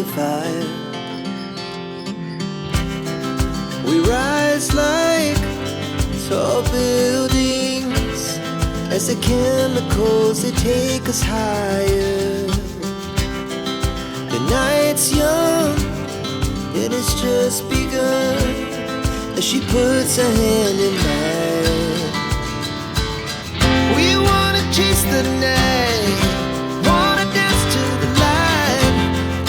the fire. We rise like tall buildings as the chemicals, they take us higher. The night's young, it has just begun, as she puts her hand in mine. We wanna chase the night, wanna dance to the light,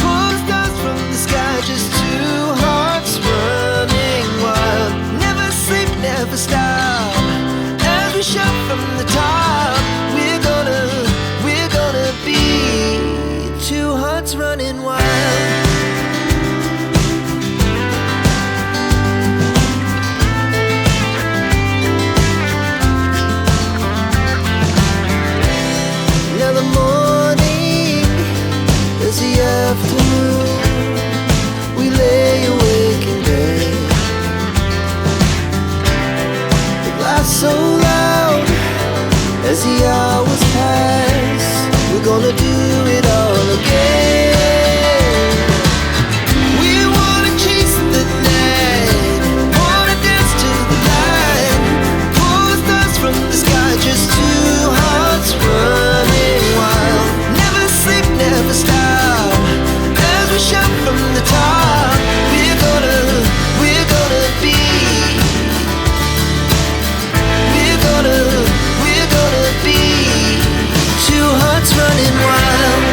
pull stars from the sky, just two hearts running wild. Never sleep, never stop, as we shout from the top. We're gonna be two hearts running wild. Now the morning is the afternoon, we lay awake in bed, the glass so